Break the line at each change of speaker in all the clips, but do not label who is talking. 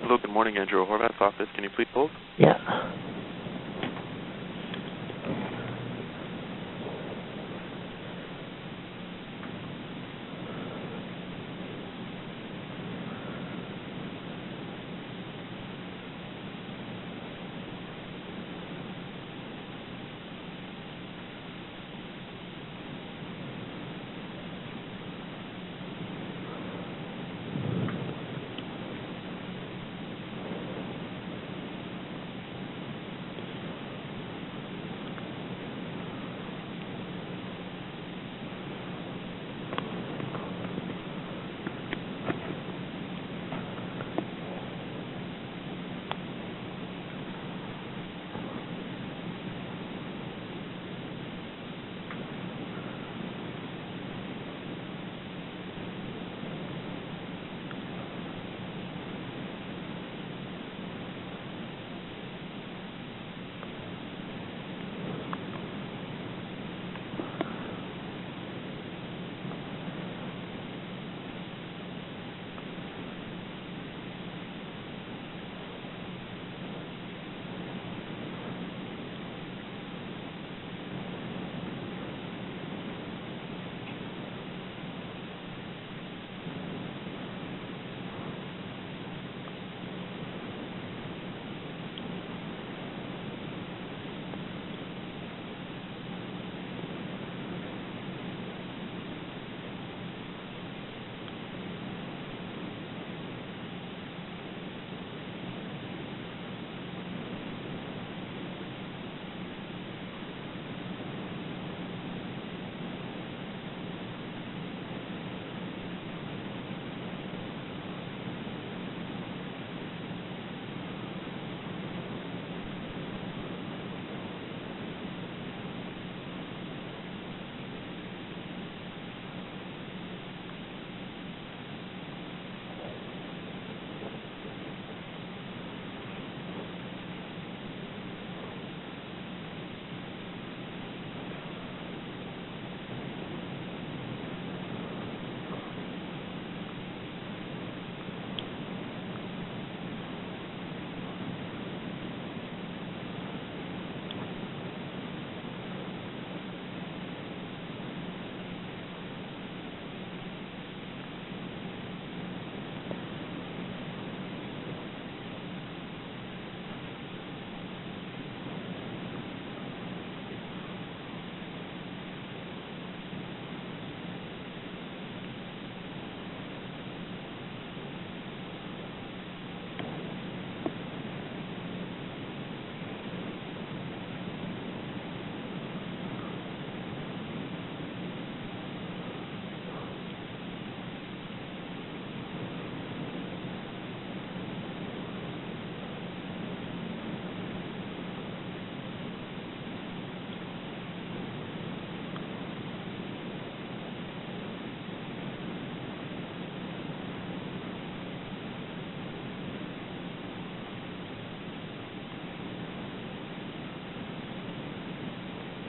Hello, good morning, Andrea Horwath's office. Can you please hold?
Yeah.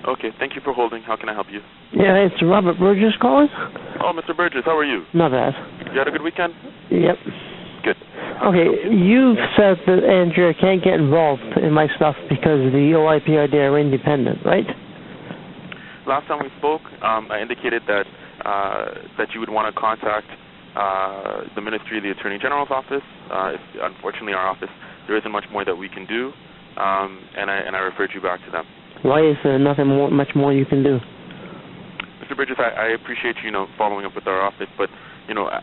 Okay, thank you for holding. How can I help you?
Yeah, it's Robert Burgess calling.
Oh, Mr. Burgess, how are you?
Not bad.
You had a good weekend?
Yep.
Good.
Okay, you've said that Andrea can't get involved in my stuff because the OIPRD are independent, right?
Last time we spoke, I indicated that that you would want to contact the Ministry of the Attorney General's office. Unfortunately, our office, there isn't much more that we can do, and I referred you back to them.
Why is there much more you can do?
Mr. Burgess, I appreciate you, following up with our office, but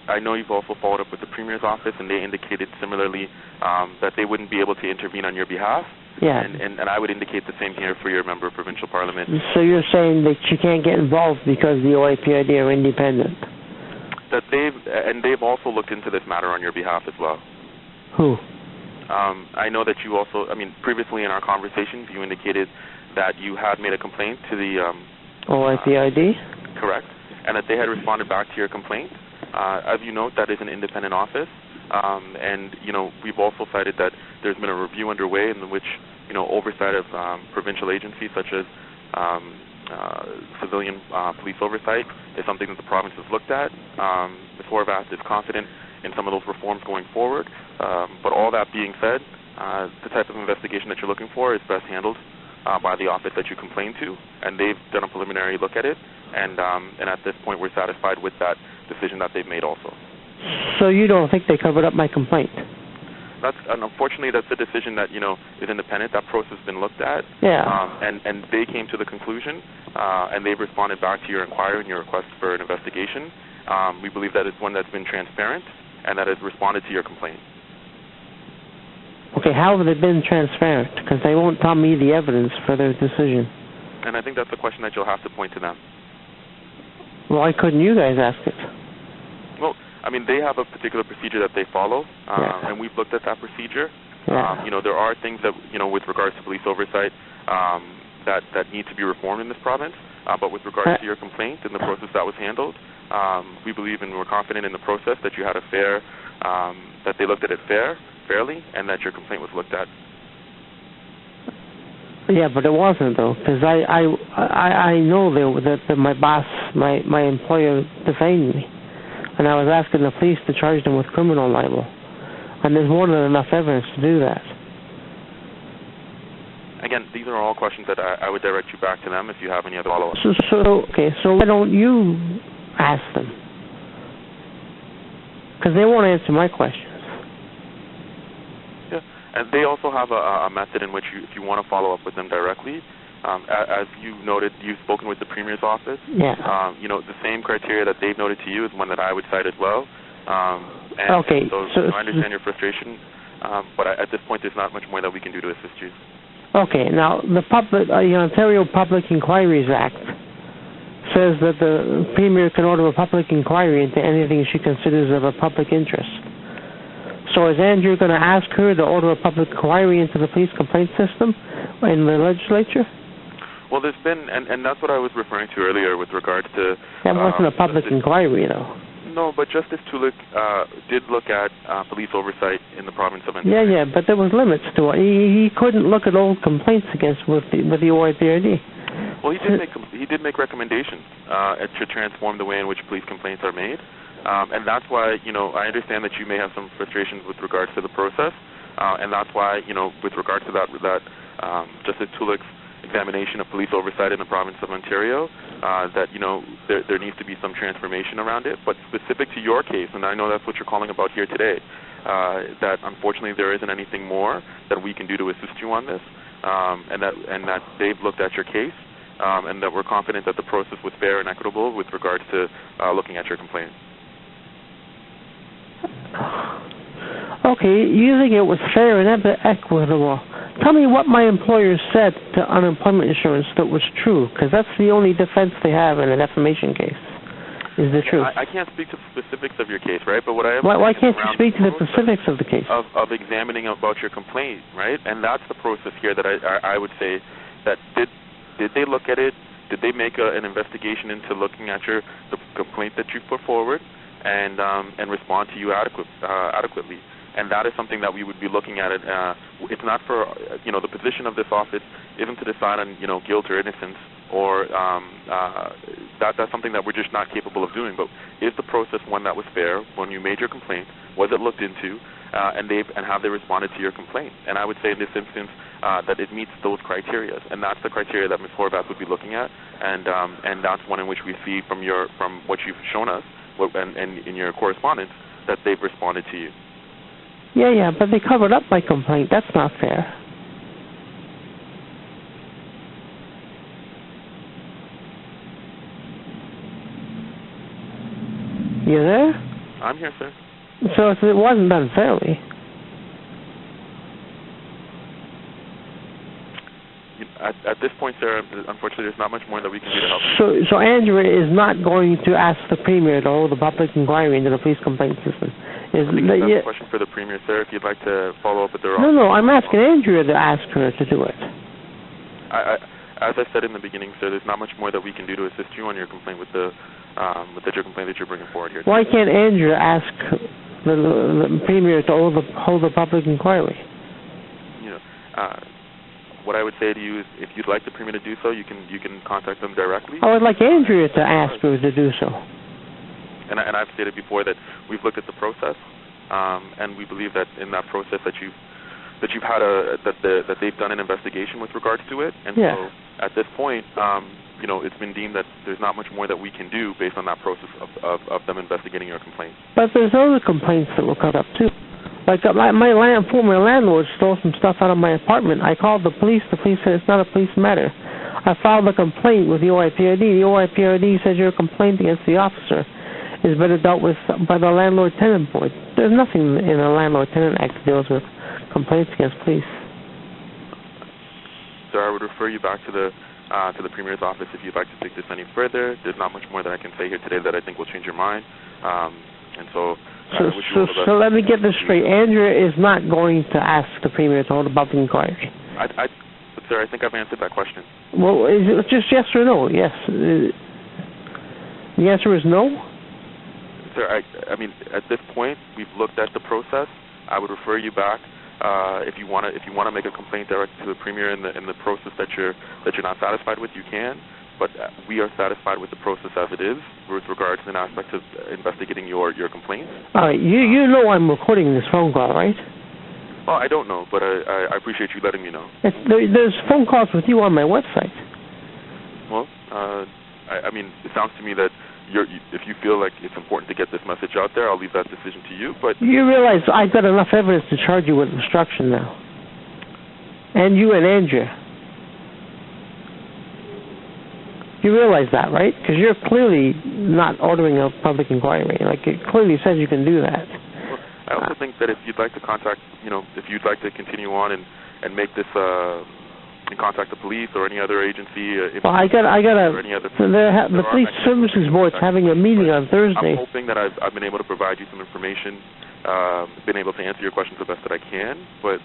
I know you've also followed up with the Premier's office, and they indicated similarly that they wouldn't be able to intervene on your behalf.
Yeah.
And I would indicate the same here for your member of provincial parliament.
So you're saying that you can't get involved because the OIPRD are independent?
That they've also looked into this matter on your behalf as well.
Who?
I know that you also, previously in our conversations, you indicated that you had made a complaint to the
OIPRD?
Correct. And that they had responded back to your complaint. As you note, that is an independent office. And we've also cited that there's been a review underway in which, oversight of provincial agencies such as civilian police oversight is something that the province has looked at. Ms. Horwath is confident in some of those reforms going forward. But all that being said, the type of investigation that you're looking for is best handled by the office that you complained to, and they've done a preliminary look at it, and at this point we're satisfied with that decision that they've made also.
So you don't think they covered up my complaint?
Unfortunately, that's a decision that, is independent. That process has been looked at.
Yeah.
And they came to the conclusion, and they've responded back to your inquiry and your request for an investigation. We believe that it's one that's been transparent and that has responded to your complaint.
Okay, how have they been transparent? Because they won't tell me the evidence for their decision.
And I think that's a question that you'll have to point to them.
Why couldn't you guys ask it?
Well, I mean, they have a particular procedure that they follow, and we've looked at that procedure.
Yeah.
There are things that, with regards to police oversight, that need to be reformed in this province. But with regards to your complaint and the process that was handled, we believe and we're confident in the process that you had a fair, that they looked at it fairly, and that your complaint was looked at.
Yeah, but it wasn't though, because I know that my boss, my employer, defamed me, and I was asking the police to charge them with criminal libel, and there's more than enough evidence to do that. Again,
these are all questions that I would direct you back to them if you have any other follow-up.
So why don't you ask them? Because they won't answer my questions.
Yeah, and they also have a method in which if you want to follow up with them directly, as you noted, you've spoken with the Premier's office.
Yeah.
The same criteria that they've noted to you is one that I would cite as well.
Okay.
So I understand your frustration, but at this point, there's not much more that we can do to assist you.
Okay. Now, the Ontario Public Inquiries Act says that the Premier can order a public inquiry into anything she considers of a public interest. So is Andrew going to ask her to order a public inquiry into the police complaint system in the legislature?
Well, there's been, and that's what I was referring to earlier with regards to...
That wasn't a public inquiry, though.
No, but Justice Tulik did look at police oversight in the province of Ontario.
Yeah, but there was limits to it. He couldn't look at old complaints with the OIPRD.
Well, he did make recommendations to transform the way in which police complaints are made, and that's why I understand that you may have some frustrations with regards to the process, and that's why with regards to that Justice Tulik's examination of police oversight in the province of Ontario, that there needs to be some transformation around it. But specific to your case, and I know that's what you're calling about here today, that unfortunately there isn't anything more that we can do to assist you on this, and that they've looked at your case, and that we're confident that the process was fair and equitable with regards to looking at your complaint.
Okay, you think it was fair and equitable. Tell me what my employer said to unemployment insurance that was true, because that's the only defense they have in a defamation case, is the truth.
I can't speak to the specifics of your case, right? But what I have
why can't you speak to the specifics of the case?
Of examining about your complaint, right? And that's the process here that I would say that did they look at it? Did they make an investigation into looking at the complaint that you put forward and respond to you adequately? And that is something that we would be looking at. It's not for, the position of this office isn't to decide on, guilt or innocence, or that's something that we're just not capable of doing. But is the process one that was fair when you made your complaint? Was it looked into? And have they responded to your complaint? And I would say in this instance that it meets those criteria, and that's the criteria that Ms. Horwath would be looking at, and that's one in which we see from what you've shown us and in your correspondence that they've responded to you.
Yeah, but they covered up my complaint. That's not fair. You there?
I'm here, sir.
So it wasn't done fairly.
At this point, sir, unfortunately, there's not much more that we can do to help.
So Andrea is not going to ask the Premier to hold a public inquiry into the police complaint system.
I think that's a question for the Premier, sir, if you'd like to follow up with their office.
No, I'm asking Andrea to ask her to do it.
As I said in the beginning, sir, there's not much more that we can do to assist you on your complaint with your complaint that you're bringing forward here.
Why can't Andrea ask the Premier to hold a public inquiry?
what I would say to you is, if you'd like the Premier to do so, you can contact them directly.
I would like Andrea to ask her to do so.
And I've stated before that we've looked at the process, and we believe that in that process that you've had that they've done an investigation with regards to it, and so at this point, it's been deemed that there's not much more that we can do based on that process of them investigating your complaint.
But there's other complaints that will come up too. Like my former landlord stole some stuff out of my apartment. I called the police. The police said it's not a police matter. I filed a complaint with the OIPRD. The OIPRD says your complaint against the officer is better dealt with by the Landlord-Tenant Board. There's nothing in the Landlord-Tenant Act that deals with complaints against police.
Sir, I would refer you back to the Premier's office if you'd like to take this any further. There's not much more that I can say here today that I think will change your mind. And so let me get this straight. Andrea is not going to ask the Premier to hold a public inquiry. Sir, I think I've answered that question.
Well, is it just yes or no? Yes. The answer is no?
Sir, I mean, at this point, we've looked at the process. I would refer you back if you want to make a complaint directly to the Premier in the process that you're not satisfied with. You can, but we are satisfied with the process as it is with regards to an aspect of investigating your complaint.
All right, you know I'm recording this phone call, right?
Well, I don't know, but I appreciate you letting me know.
There's phone calls with you on my website.
Well, I mean, it sounds to me that if you feel like it's important to get this message out there, I'll leave that decision to you. But
you realize I've got enough evidence to charge you with obstruction now, and you and Andrea. You realize that, right? Because you're clearly not ordering a public inquiry. Like, it clearly says you can do that.
Well, I also think that if you'd like to if you'd like to continue on and make this. And contact the police or any other agency.
Well, I got the Police Services Board's having a meeting on Thursday.
I'm hoping that I've been able to provide you some information, been able to answer your questions the best that I can. But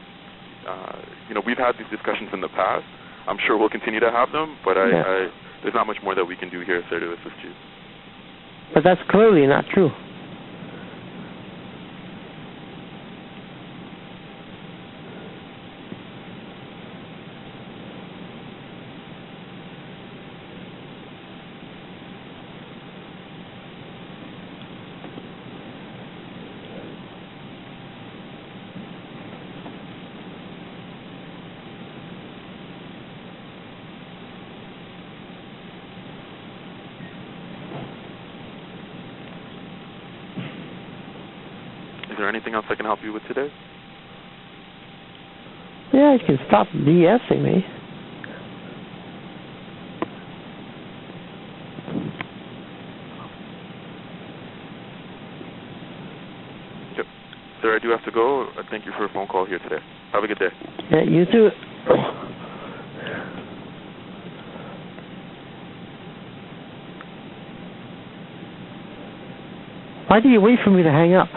we've had these discussions in the past. I'm sure we'll continue to have them. But there's not much more that we can do here, sir, to assist you.
But that's clearly not true.
Is there anything else I can help you with today?
Yeah, you can stop BSing me.
Yep. Sir, I do have to go. Thank you for a phone call here today. Have a good day.
Yeah, you too. Why do you wait for me to hang up?